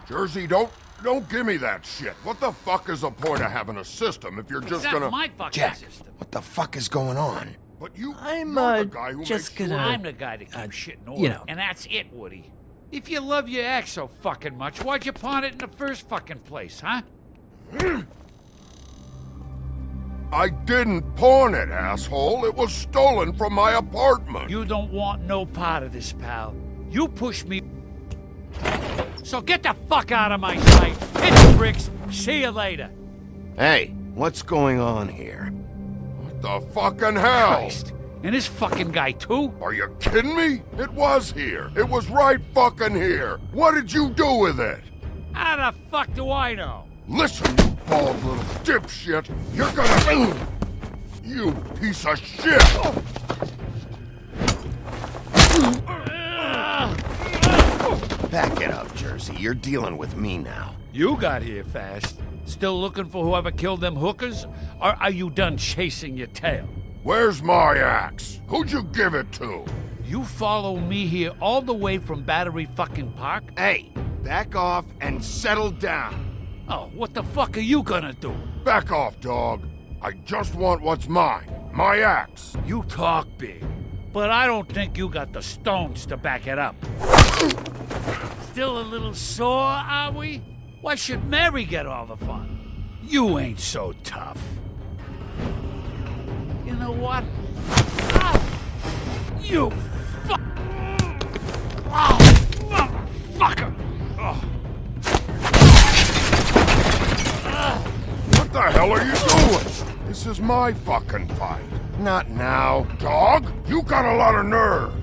Jersey, don't give me that shit. What the fuck is the point of having a system if you're just That's gonna... my fucking Jack, system. what the fuck is going on? But you're I'm, the guy who just makes gonna- sure... I'm the guy that keeps shit in order. you know. And that's it, Woody. If you love your ex so fucking much, why'd you pawn it in the first fucking place, huh? I didn't pawn it, asshole. It was stolen from my apartment. You don't want no part of this, pal. You push me. So get the fuck out of my sight. Hit the bricks. See you later. Hey, what's going on here? What the fucking hell? Christ. And this fucking guy, too? Are you kidding me? It was here. It was right fucking here. What did you do with it? How the fuck do I know? Listen, you bald little dipshit. You're gonna... You piece of shit! Back it up, Jersey. You're dealing with me now. You got here fast. Still looking for whoever killed them hookers? Or are you done chasing your tail? Where's my axe? Who'd you give it to? You follow me here all the way from Battery fucking Park? Hey, back off and settle down. Oh, what the fuck are you gonna do? Back off, dog. I just want what's mine. My axe. You talk big, but I don't think you got the stones to back it up. Still a little sore, are we? Why should Mary get all the fun? You ain't so tough. You know what? Ah! You fuck! Oh, motherfucker! Oh. What the hell are you doing? This is my fucking fight. Not now. Dog, you got a lot of nerve.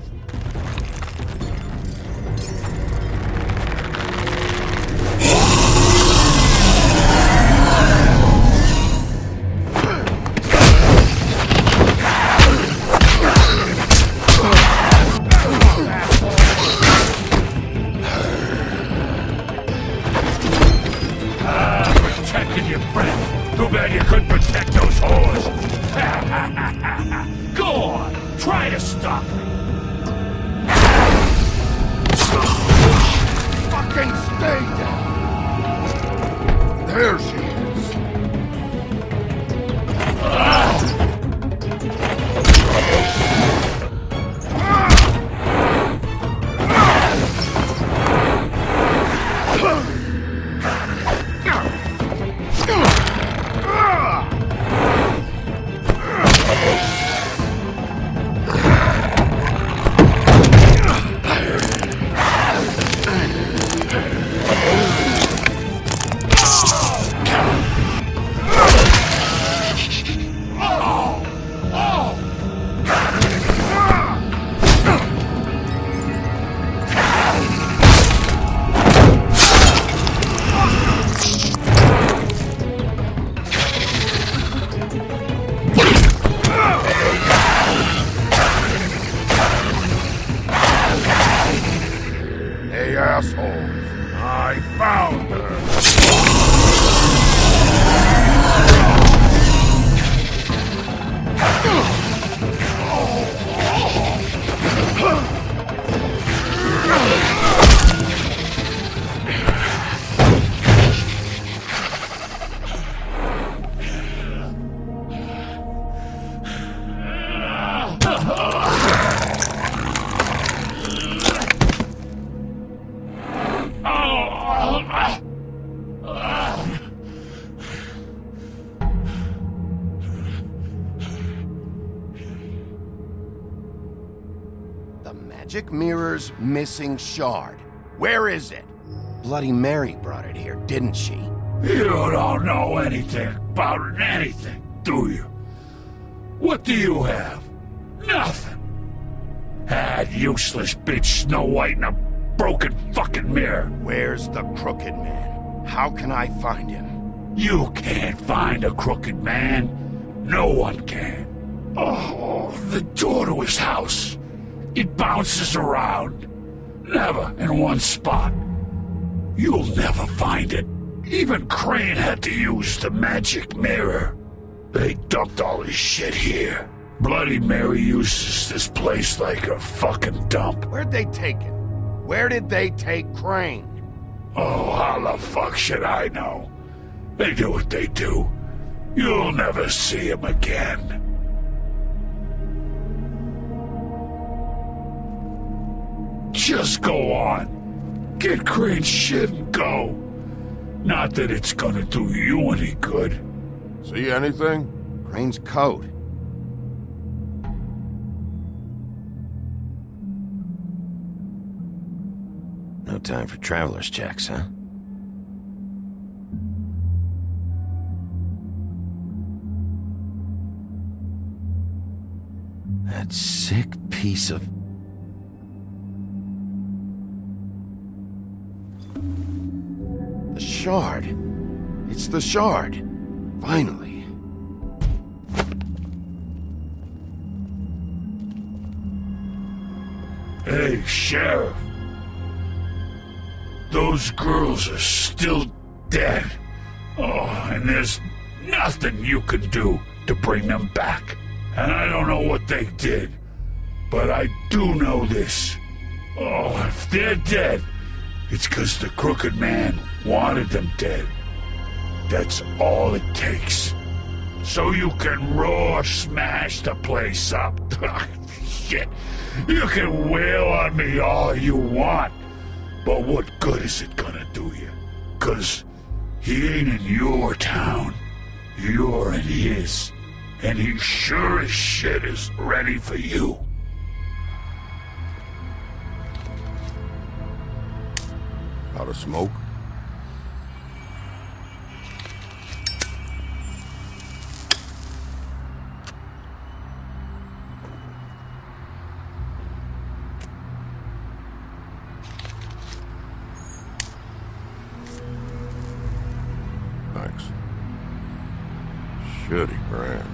Protecting your friend. Too bad you couldn't protect those whores. Go on, try to stop me. Fucking stay down. There she is. Hey, assholes. I found her. The magic mirror's missing shard. Where is it? Bloody Mary brought it here, didn't she? You don't know anything about anything, do you? What do you have? Nothing. That useless bitch Snow White in a broken fucking mirror. Where's the crooked man? How can I find him? You can't find a crooked man. No one can. Oh, the door to his house. It bounces around. Never in one spot. You'll never find it. Even Crane had to use the magic mirror. They dumped all his shit here. Bloody Mary uses this place like a fucking dump. Where'd they take him? Where did they take Crane? Oh, how the fuck should I know? They do what they do. You'll never see him again. Just go on. Get Crane's shit and go. Not that it's gonna do you any good. See anything? Crane's coat. No time for traveler's checks, huh? That sick piece of... The shard. It's the shard. Finally. Hey, Sheriff. Those girls are still dead. Oh, and there's nothing you can do to bring them back. And I don't know what they did, but I do know this. Oh, if they're dead, it's 'cause the crooked man wanted them dead. That's all it takes. So you can roar smash the place up. Shit, you can wail on me all you want, but what good is it gonna do you? 'Cause he ain't in your town, you're in his. And he sure as shit is ready for you. Out of smoke? Thanks. Shitty brand.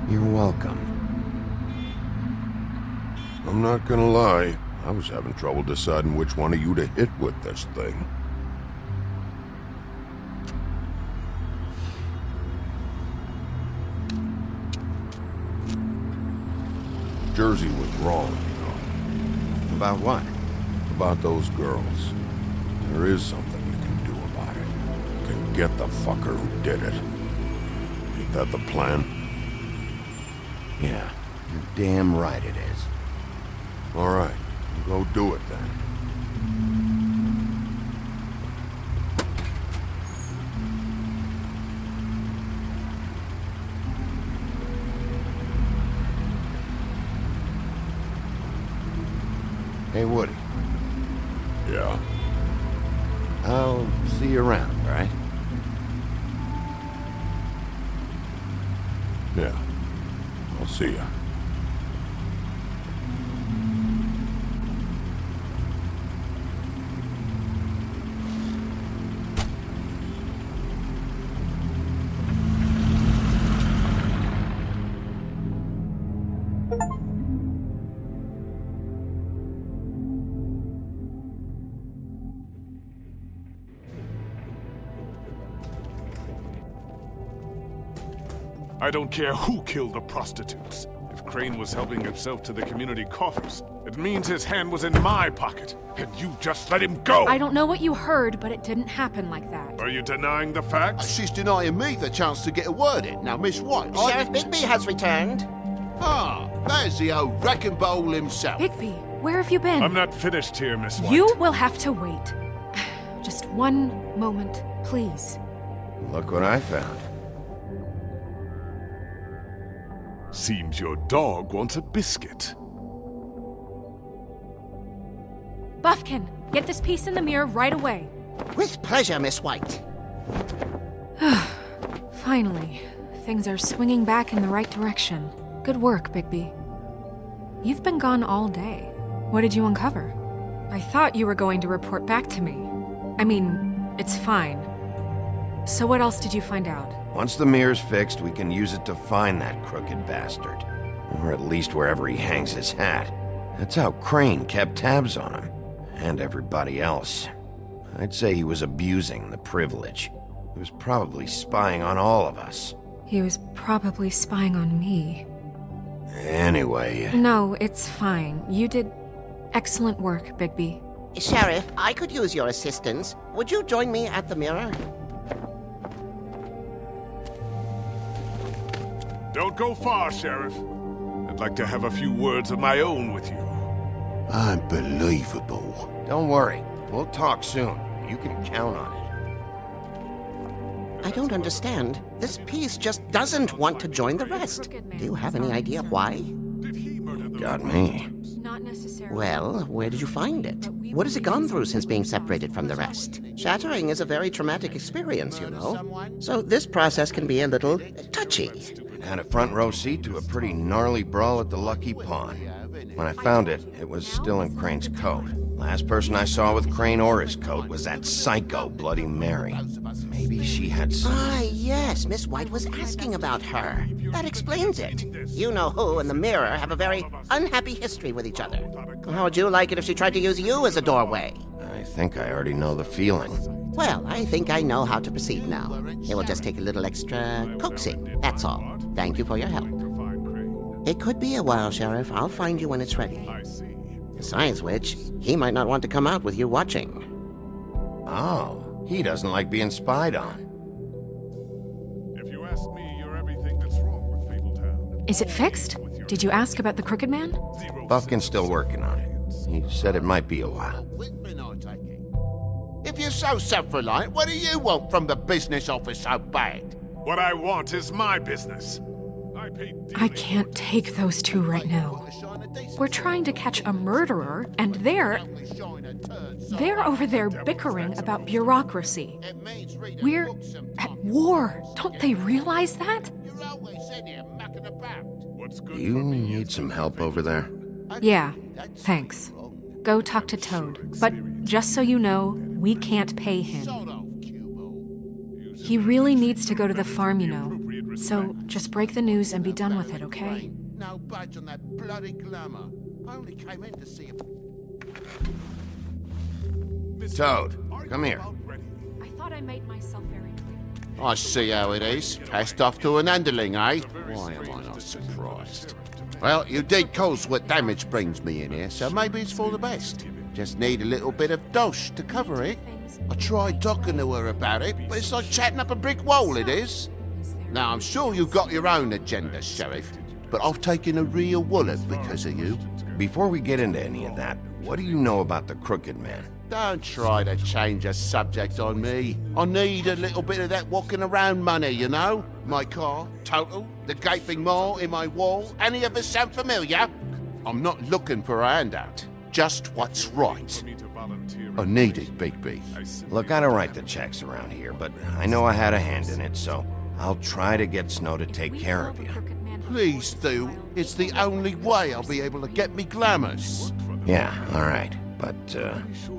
You're welcome. I'm not gonna lie, I was having trouble deciding which one of you to hit with this thing. Jersey was wrong, you know. About what? About those girls. There is something you can do about it. You can get the fucker who did it. Ain't that the plan? Yeah, you're damn right it is. All right, go do it then. Hey, Woody. Yeah? I'll see you around, all right? Yeah. I'll see ya. I don't care who killed the prostitutes. If Crane was helping himself to the community coffers, it means his hand was in my pocket, and you just let him go! I don't know what you heard, but it didn't happen like that. Are you denying the facts? She's denying me the chance to get a word in. Now, Miss White... Sheriff Bigby has returned. Ah, there's the old wrecking bowl himself. Bigby, where have you been? I'm not finished here, Miss White. You will have to wait. Just one moment, please. Look what I found. Seems your dog wants a biscuit. Buffkin, get this piece in the mirror right away. With pleasure, Miss White. Finally, things are swinging back in the right direction. Good work, Bigby. You've been gone all day. What did you uncover? I thought you were going to report back to me. I mean, it's fine. So what else did you find out? Once the mirror's fixed, we can use it to find that crooked bastard. Or at least wherever he hangs his hat. That's how Crane kept tabs on him. And everybody else. I'd say he was abusing the privilege. He was probably spying on all of us. He was probably spying on me. Anyway... No, it's fine. You did... Excellent work, Bigby. Sheriff, I could use your assistance. Would you join me at the mirror? Don't go far, Sheriff. I'd like to have a few words of my own with you. Unbelievable. Don't worry. We'll talk soon. You can count on it. I don't understand. This piece just doesn't want to join the rest. Do you have any idea why? Got me. Not necessarily. Well, where did you find it? What has it gone through since being separated from the rest? Shattering is a very traumatic experience, you know. So this process can be a little touchy. It had a front row seat to a pretty gnarly brawl at the Lucky Pawn. When I found it, it was still in Crane's coat. Last person I saw with Crane or his coat was that psycho Bloody Mary. Maybe she had some... Ah, yes, Miss White was asking about her. That explains it. You know who and the mirror have a very unhappy history with each other. How would you like it if she tried to use you as a doorway? I think I already know the feeling. Well, I think I know how to proceed now. It will just take a little extra coaxing, that's all. Thank you for your help. It could be a while, Sheriff. I'll find you when it's ready. Besides which, he might not want to come out with you watching. Oh, he doesn't like being spied on. If you ask me, you're everything that's wrong with Fabletown. Is it fixed? Did you ask about the Crooked Man? Buffkin's still working on it. He said it might be a while. If you're so self-reliant, what do you want from the business office so bad? What I want is my business. I can't take those two right now. We're trying to catch a murderer, and they're over there bickering about bureaucracy. We're at war. Don't they realize that? Do you need some help over there? Yeah, thanks. Go talk to Toad. But just so you know, we can't pay him. He really needs to go to the farm, you know. So just break the news and be done with it, okay? No budge on that bloody glamour. I only came in to see him. Toad, come here. I thought I made myself very clear. I see how it is. Passed off to an underling, eh? Why am I not surprised? Well, you did cause what damage brings me in here, so maybe it's for the best. Just need a little bit of dosh to cover it. I tried talking to her about it, but it's like chatting up a brick wall, it is. Now, I'm sure you've got your own agenda, Sheriff, but I've taken a real wallop because of you. Before we get into any of that, what do you know about the Crooked Man? Don't try to change a subject on me. I need a little bit of that walking around money, you know? My car, total, the gaping maw in my wall. Any of us sound familiar? I'm not looking for a handout. Just what's right. I need it, Bigby. Look, I don't write the checks around here, but I know I had a hand in it, so I'll try to get Snow to take care of you. Please do. It's the only way I'll be able to get me glamours. Yeah, all right. But,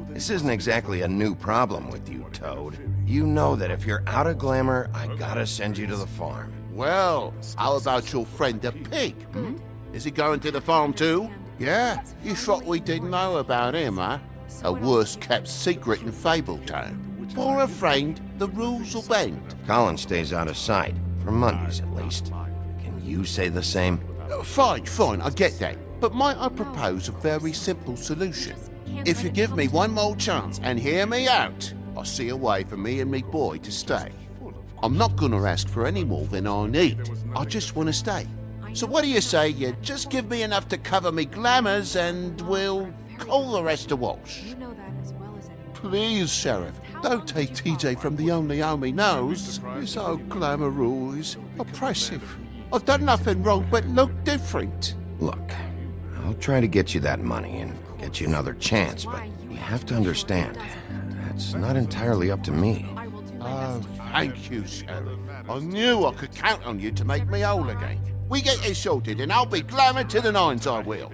this isn't exactly a new problem with you, Toad. You know that if you're out of glamour, I gotta send you to the farm. Well, how about your friend the pig? Is he going to the farm too? Yeah? You thought we didn't know about him, huh? A worst-kept secret in Fabletown. For a friend, the rules will bend. Colin stays out of sight, for Mondays at least. Can you say the same? Fine, I get that. But might I propose a very simple solution? If you give me one more chance and hear me out, I'll see a way for me and me boy to stay. I'm not gonna ask for any more than I need. I just want to stay. So what do you say you just give me enough to cover me glamours and we'll call the rest a wash? Please, Sheriff, don't take TJ from the only home he knows. This old glamour rule is oppressive. I've done nothing wrong but look different. Look, I'll try to get you that money and get you another chance, but you have to understand, that's not entirely up to me. Oh, thank you, Sheriff. I knew I could count on you to make me whole again. We get this sorted and I'll be glamour to the nines, I will.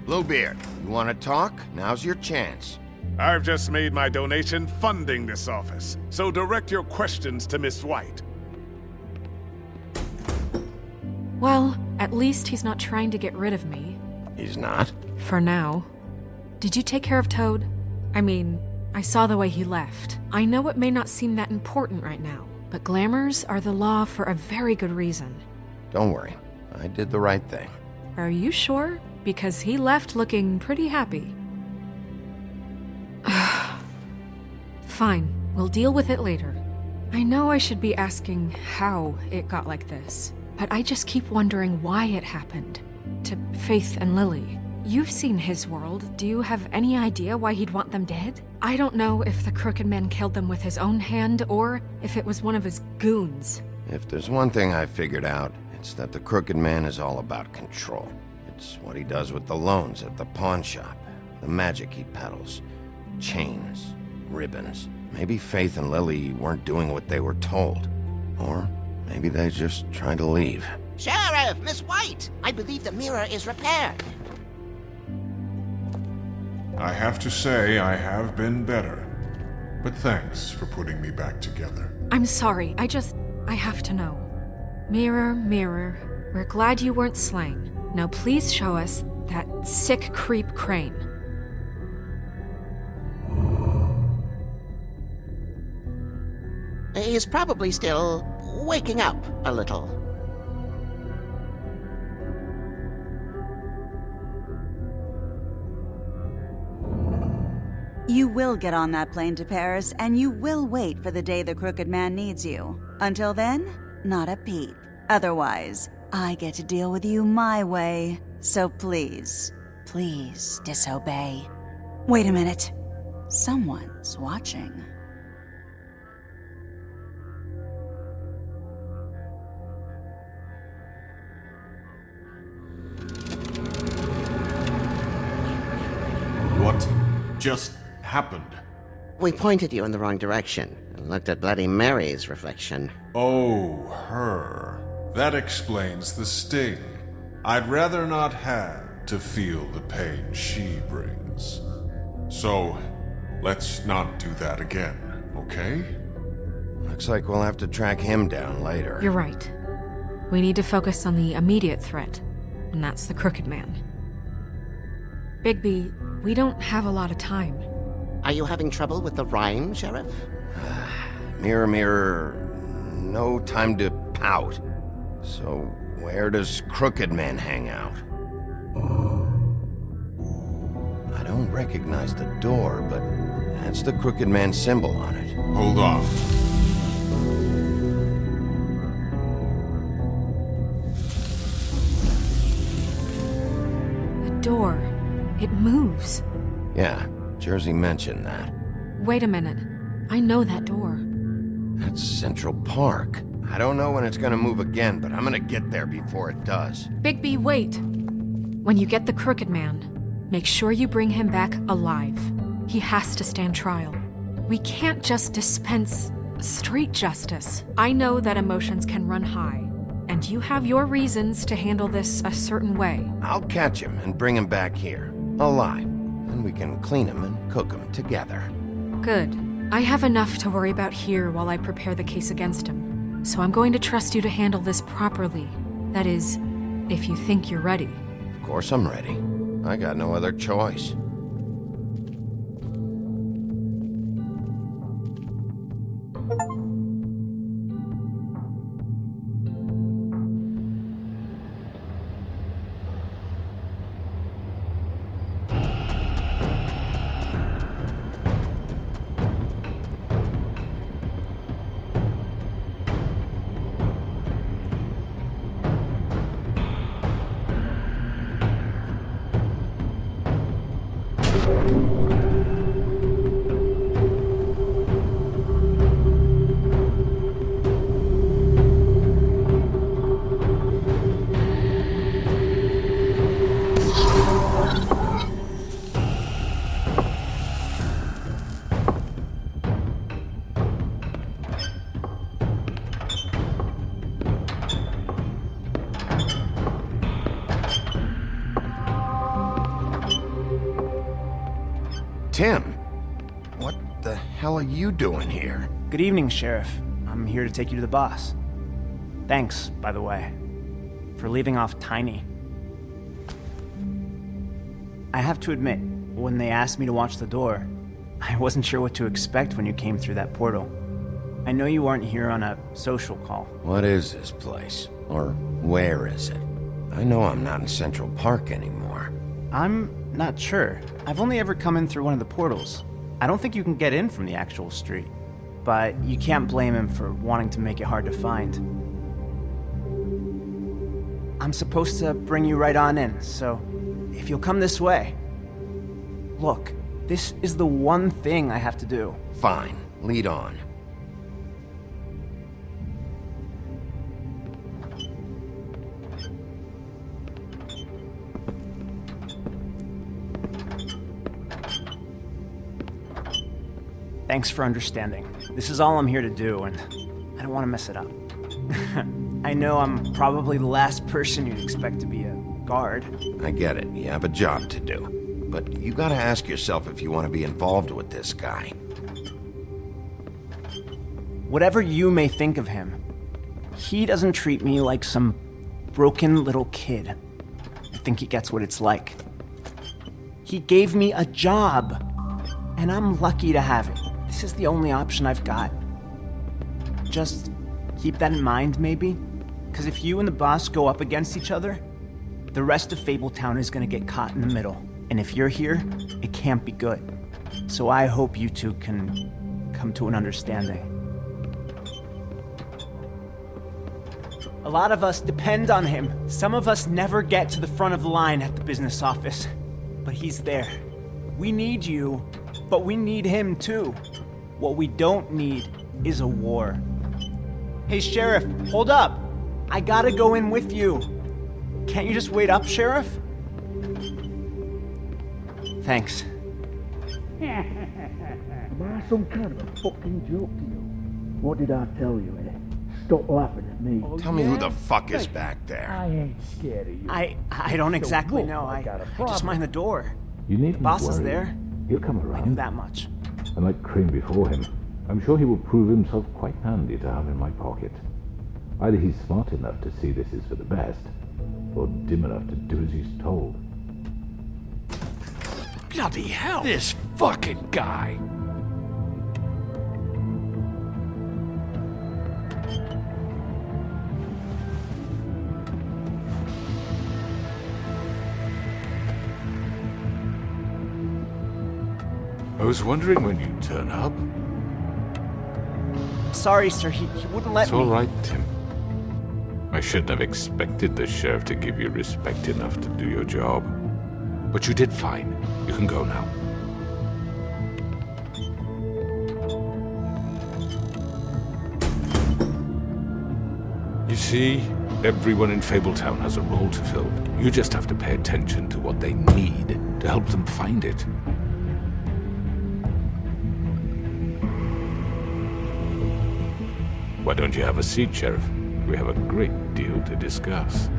Bluebeard, you want to talk? Now's your chance. I've just made my donation funding this office, so direct your questions to Miss White. Well, at least he's not trying to get rid of me. He's not? For now. Did you take care of Toad? I mean, I saw the way he left. I know it may not seem that important right now, but glamours are the law for a very good reason. Don't worry. I did the right thing. Are you sure? Because he left looking pretty happy. Fine, we'll deal with it later. I know I should be asking how it got like this, but I just keep wondering why it happened. To Faith and Lily. You've seen his world. Do you have any idea why he'd want them dead? I don't know if the Crooked Man killed them with his own hand or if it was one of his goons. If there's one thing I figured out, it's that the Crooked Man is all about control. It's what he does with the loans at the pawn shop, the magic he peddles, chains, ribbons. Maybe Faith and Lily weren't doing what they were told. Or maybe they just tried to leave. Sheriff, Miss White! I believe the mirror is repaired. I have to say I have been better. But thanks for putting me back together. I'm sorry, I have to know. Mirror, mirror, we're glad you weren't slain. Now please show us that sick creep Crane. He's probably still waking up a little. You will get on that plane to Paris, and you will wait for the day the Crooked Man needs you. Until then, not a peep. Otherwise, I get to deal with you my way. So please, please disobey. Wait a minute. Someone's watching. What just happened? We pointed you in the wrong direction and looked at Bloody Mary's reflection. Oh, her. That explains the sting. I'd rather not have to feel the pain she brings. So, let's not do that again, okay? Looks like we'll have to track him down later. You're right. We need to focus on the immediate threat, and that's the Crooked Man. Bigby, we don't have a lot of time. Are you having trouble with the rhyme, Sheriff? Mirror, mirror, no time to pout. So, where does Crooked Man hang out? I don't recognize the door, but that's the Crooked Man symbol on it. Hold on. The door. It moves. Yeah, Jersey mentioned that. Wait a minute. I know that door. That's Central Park. I don't know when it's gonna move again, but I'm gonna get there before it does. Bigby, wait! When you get the Crooked Man, make sure you bring him back alive. He has to stand trial. We can't just dispense street justice. I know that emotions can run high, and you have your reasons to handle this a certain way. I'll catch him and bring him back here, alive. Then we can clean him and cook him together. Good. I have enough to worry about here while I prepare the case against him. So I'm going to trust you to handle this properly. That is, if you think you're ready. Of course I'm ready. I got no other choice. Tim, what the hell are you doing here? Good evening, Sheriff. I'm here to take you to the boss. Thanks, by the way, for leaving off Tiny. I have to admit, when they asked me to watch the door, I wasn't sure what to expect when you came through that portal. I know you aren't here on a social call. What is this place? Or where is it? I know I'm not in Central Park anymore. I'm not sure. I've only ever come in through one of the portals. I don't think you can get in from the actual street. But you can't blame him for wanting to make it hard to find. I'm supposed to bring you right on in, so if you'll come this way. Look, this is the one thing I have to do. Fine, lead on. Thanks for understanding. This is all I'm here to do, and I don't want to mess it up. I know I'm probably the last person you'd expect to be a guard. I get it. You have a job to do. But you gotta ask yourself if you want to be involved with this guy. Whatever you may think of him, he doesn't treat me like some broken little kid. I think he gets what it's like. He gave me a job, and I'm lucky to have it. This is the only option I've got. Just keep that in mind, maybe? Because if you and the boss go up against each other, the rest of Fabletown is gonna get caught in the middle. And if you're here, it can't be good. So I hope you two can come to an understanding. A lot of us depend on him. Some of us never get to the front of the line at the business office. But he's there. We need you, but we need him too. What we don't need is a war. Hey, Sheriff, hold up. I gotta go in with you. Can't you just wait up, Sheriff? Thanks. Am I some kind of a fucking joke to you? What did I tell you, eh? Stop laughing at me. Tell me who the fuck is back there. I ain't scared of you. I don't exactly know. I just mind the door. You needn't The boss worry. is there. He'll come I around. knew that much. And like Crane before him, I'm sure he will prove himself quite handy to have in my pocket. Either he's smart enough to see this is for the best, or dim enough to do as he's told. Bloody hell! This fucking guy! I was wondering when you'd turn up. Sorry, sir, he wouldn't let It's me. all right, Tim. I shouldn't have expected the sheriff to give you respect enough to do your job. But you did fine. You can go now. You see, everyone in Fabletown has a role to fill. You just have to pay attention to what they need to help them find it. Why don't you have a seat, Sheriff? We have a great deal to discuss.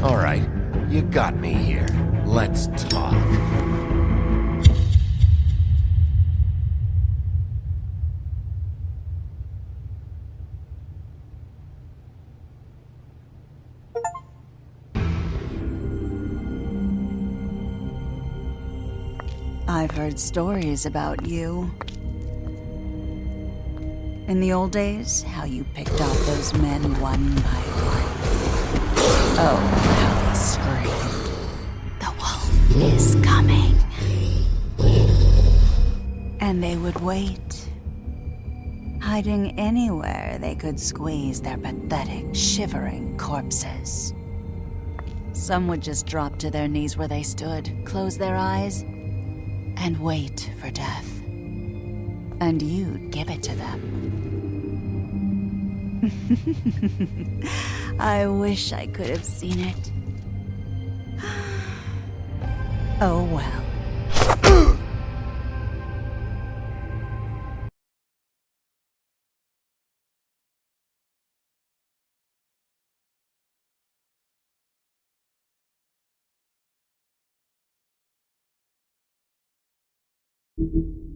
All right, you got me here. Let's talk. I've heard stories about you. In the old days, how you picked off those men one by one. Oh, how they screamed. The wolf is coming. And they would wait, hiding anywhere they could squeeze their pathetic, shivering corpses. Some would just drop to their knees where they stood, close their eyes, and wait for death. And you'd give it to them. I wish I could have seen it. Oh well. Thank you.